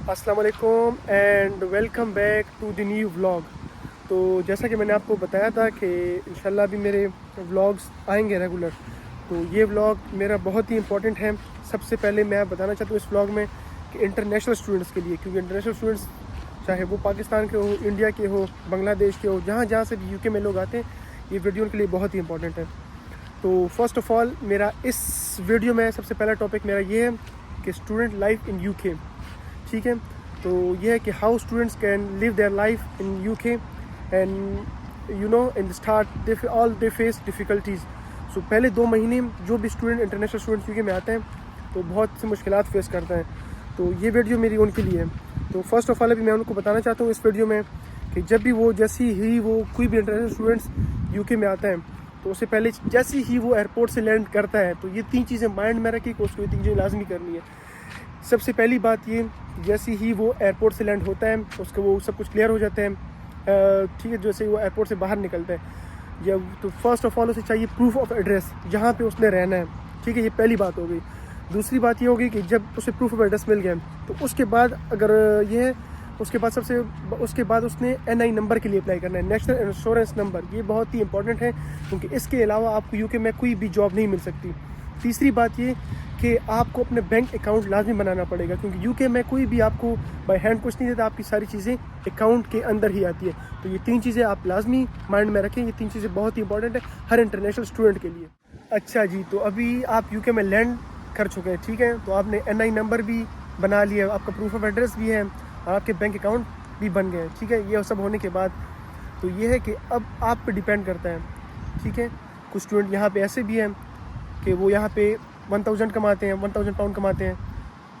अस्सलाम वालेकुम and welcome back to the new vlog. तो जैसा कि मैंने आपको बताया था कि इंशाल्लाह अभी मेरे व्लॉग्स आएंगे रेगुलर। तो ये व्लॉग मेरा बहुत ही इंपॉर्टेंट है। सबसे पहले मैं बताना चाहता हूँ इस व्लॉग में कि इंटरनेशनल स्टूडेंट्स के लिए, क्योंकि इंटरनेशनल स्टूडेंट्स चाहे वो पाकिस्तान के हो, इंडिया के हो, बांग्लादेश के हो, जहाँ जहाँ से भी यूके में लोग आते हैं, ये वीडियो उनके लिए बहुत ही इंपॉर्टेंट है। तो फर्स्ट ऑफ़ ऑल मेरा इस वीडियो में सबसे पहला टॉपिक मेरा ये है कि स्टूडेंट लाइफ इन यूके। ठीक है, तो ये है कि how students can live their life in UK and you know in the start all they face difficulties. So पहले 2 महीने जो भी स्टूडेंट इंटरनेशनल स्टूडेंट्स यूके में आते हैं तो बहुत सी मुश्किलात फेस करते हैं। तो ये वीडियो मेरी उनके लिए है। तो फर्स्ट ऑफ ऑल अभी मैं उनको बताना चाहता हूँ इस वीडियो में कि जब भी वो जैसी ही वो कोई भी इंटरनेशनल स्टूडेंट्स यूके में आता है तो उससे पहले जैसे ही वो एयरपोर्ट से लैंड करता है तो ये 3 चीज़ें माइंड में रखी कि उसको ये 3 चीज़ें लाजमी करनी है। सबसे पहली बात ये, जैसे ही वो एयरपोर्ट से लैंड होता है उसको वो सब कुछ क्लियर हो जाते हैं, ठीक है, जैसे वो एयरपोर्ट से बाहर निकलता है जब, तो फर्स्ट ऑफ ऑल उसे चाहिए प्रूफ ऑफ एड्रेस जहाँ पे उसने रहना है। ठीक है, ये पहली बात हो गई। दूसरी बात ये होगी कि जब उसे प्रूफ ऑफ एड्रेस मिल गया तो उसके बाद अगर ये है उसके बाद उसने NI नंबर के लिए अप्लाई करना है, नेशनल इंश्योरेंस नंबर। ये बहुत ही इंपॉर्टेंट है क्योंकि इसके अलावा आपको यूके में कोई भी जॉब नहीं मिल सकती। तीसरी बात ये कि आपको अपने बैंक अकाउंट लाजमी बनाना पड़ेगा क्योंकि यूके में कोई भी आपको बाय हैंड कुछ नहीं देता, आपकी सारी चीज़ें अकाउंट के अंदर ही आती है। तो ये 3 चीज़ें आप लाजमी माइंड में रखें, ये 3 चीज़ें बहुत ही इंपॉर्टेंट है हर इंटरनेशनल स्टूडेंट के लिए। अच्छा जी, तो अभी आप यूके में लैंड कर चुके हैं, ठीक है, तो आपने NI नंबर भी बना लिया, आपका प्रूफ ऑफ एड्रेस भी है, आपके बैंक अकाउंट भी बन गए, ठीक है। ये सब होने के बाद तो ये है कि अब आप पे डिपेंड करता है, ठीक है। कुछ स्टूडेंट यहाँ पे ऐसे भी हैं कि वो यहाँ पे 1000 कमाते हैं, 1000 पाउंड कमाते हैं,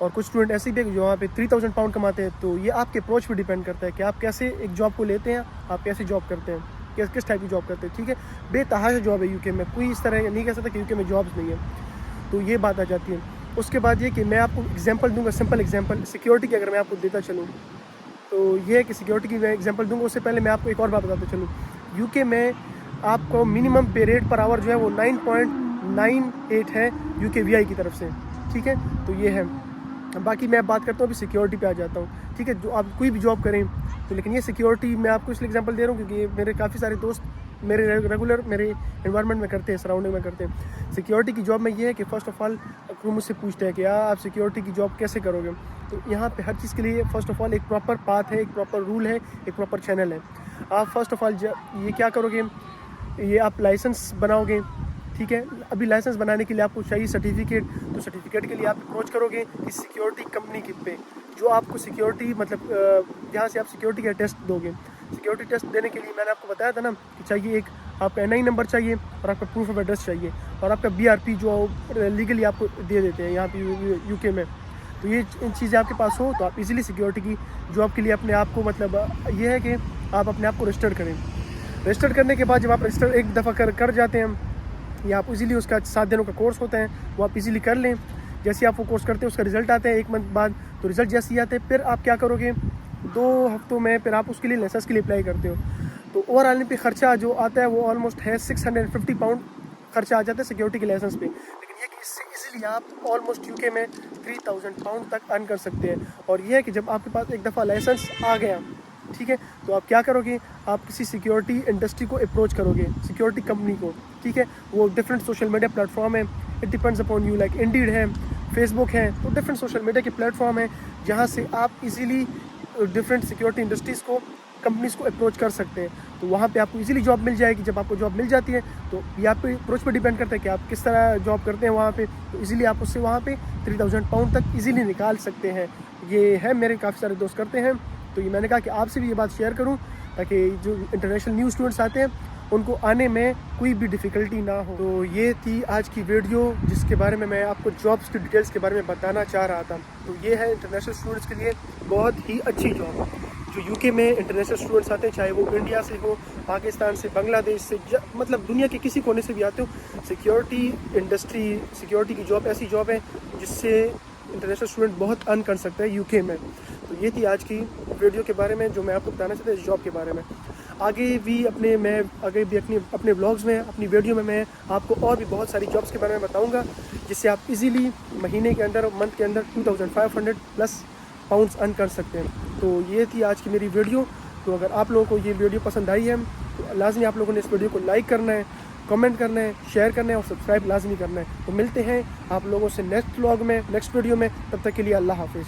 और कुछ स्टूडेंट ऐसे भी हैं जो यहाँ पे 3000 पाउंड कमाते हैं। तो ये आपके अप्रोच पे डिपेंड करता है कि आप कैसे एक जॉब को लेते हैं, आप कैसे जॉब करते हैं, किस टाइप की जॉब करते हैं, ठीक है। बेतहाशा जॉब है यूके में, कोई इस तरह नहीं कह सकता कि यूके में जॉब्स नहीं है। तो ये बात आ जाती है। उसके बाद ये कि मैं आपको एग्जांपल दूंगा, सिंपल एग्जांपल सिक्योरिटी की अगर मैं आपको देता चलूँ तो ये है कि सिक्योरिटी की मैं एग्जांपल दूंगा। उससे पहले मैं आपको एक और बात बताता चलूँ। यूके में आपको मिनिमम पे रेट पर आवर जो है वो 9.98 है यूके वीआई की तरफ से, ठीक है। तो ये है। बाकी मैं बात करता हूँ अभी सिक्योरिटी पे आ जाता हूँ, ठीक है। जो आप कोई भी जॉब करें तो लेकिन ये सिक्योरिटी मैं आपको इसलिए एग्जांपल दे रहा हूँ क्योंकि मेरे काफ़ी सारे दोस्त मेरे रेगुलर मेरे एनवायरनमेंट में करते हैं, सराउंडिंग में करते हैं। सिक्योरिटी की जॉब में ये है कि फ़र्स्ट ऑफ़ ऑल वो मुझसे पूछते हैं कि यार आप सिक्योरिटी की जॉब कैसे करोगे। तो यहाँ पे हर चीज़ के लिए फ़र्स्ट ऑफ़ ऑल एक प्रॉपर पाथ है, एक प्रॉपर रूल है, एक प्रॉपर चैनल है। आप फ़र्स्ट ऑफ़ ऑल ये क्या करोगे, ये आप लाइसेंस बनाओगे, ठीक है। अभी लाइसेंस बनाने के लिए आपको चाहिए सर्टिफिकेट, तो सर्टिफिकेट के लिए आप अप्रोच करोगे कि सिक्योरिटी कंपनी की पे जो आपको सिक्योरिटी मतलब जहाँ से आप सिक्योरिटी का टेस्ट दोगे। सिक्योरिटी टेस्ट देने के लिए मैंने आपको बताया था ना कि चाहिए एक आपका NI नंबर चाहिए और आपका प्रूफ ऑफ एड्रेस चाहिए और आपका BRP जो लीगली आपको दे देते हैं यहाँ पे यूके में। तो ये इन चीज़ें आपके पास हो तो आप इजीली सिक्योरिटी की जॉब के लिए अपने आप को मतलब ये है कि आप अपने आप को रजिस्टर करें। रजिस्टर करने के बाद जब आप रजिस्टर एक दफ़ा कर जाते हैं या आप इजीली उसका 7 दिनों का कोर्स होता है वो आप इजीली कर लें। जैसे आप वो कोर्स करते हैं उसका रिज़ल्ट आता है 1 मंथ बाद, तो रिज़ल्ट जैसे ही आते हैं फिर आप क्या करोगे 2 हफ्तों में फिर आप उसके लिए लाइसेंस के लिए अप्लाई करते हो। तो ओवरऑल पे ख़र्चा जो आता है वो ऑलमोस्ट है 650 पाउंड खर्चा आ जाता है सिक्योरिटी के लाइसेंस पे। लेकिन ये कि इससे इजीली आप ऑलमोस्ट यूके में 3000 पाउंड तक अर्न कर सकते हैं। और ये है कि जब आपके पास एक दफ़ा लाइसेंस आ गया, ठीक है, तो आप क्या करोगे, आप किसी सिक्योरिटी इंडस्ट्री को अप्रोच करोगे, सिक्योरिटी कंपनी को, ठीक है। वो डिफरेंट सोशल मीडिया प्लेटफॉर्म है, it depends upon you, like Indeed है, फेसबुक है, तो डिफरेंट सोशल मीडिया के प्लेटफॉर्म है जहाँ से आप इजीली डिफरेंट सिक्योरिटी इंडस्ट्रीज़ को कंपनीज़ को अप्रोच कर सकते हैं। तो वहाँ पे आपको इजीली जॉब मिल जाएगी। जब आपको जॉब मिल जाती है तो ये आप पे अप्रोच पे डिपेंड करता है कि आप किस तरह जॉब करते हैं वहाँ पे। तो इजीली आप उससे वहाँ पे 3000 पाउंड तक इजीली निकाल सकते हैं। ये है, मेरे काफ़ी सारे दोस्त करते हैं। तो ये मैंने कहा कि आपसे भी ये बात शेयर करूँ ताकि जो इंटरनेशनल न्यू स्टूडेंट्स आते हैं उनको आने में कोई भी डिफ़िकल्टी ना हो। तो ये थी आज की वीडियो जिसके बारे में मैं आपको जॉब्स की डिटेल्स के बारे में बताना चाह रहा था। तो ये है इंटरनेशनल स्टूडेंट्स के लिए बहुत ही अच्छी जॉब जो यूके में इंटरनेशनल स्टूडेंट्स आते हैं, चाहे वो इंडिया से हो, पाकिस्तान से, बांग्लादेश से, मतलब दुनिया के किसी कोने से भी आते हो। सिक्योरिटी इंडस्ट्री, सिक्योरिटी की जॉब ऐसी जॉब है जिससे इंटरनेशनल स्टूडेंट बहुत अर्न कर सकता है यूके में। तो ये थी आज की वीडियो के बारे में जो मैं आपको बताना चाहता था इस जॉब के बारे में। आगे भी अपने व्लॉग्स में, अपनी वीडियो में मैं आपको और भी बहुत सारी जॉब्स के बारे में बताऊंगा जिससे आप इजीली महीने के अंदर, मंथ के अंदर 2500 प्लस पाउंड्स अर्न कर सकते हैं। तो ये थी आज की मेरी वीडियो। तो अगर आप लोगों को ये वीडियो पसंद आई है तो लाजमी आप लोगों ने इस वीडियो को लाइक करना है, कमेंट करना है, शेयर करना है और सब्सक्राइब लाजमी करना है। तो मिलते हैं आप लोगों से नेक्स्ट व्लॉग में, नेक्स्ट वीडियो में। तब तक के लिए अल्लाह हाफिज़।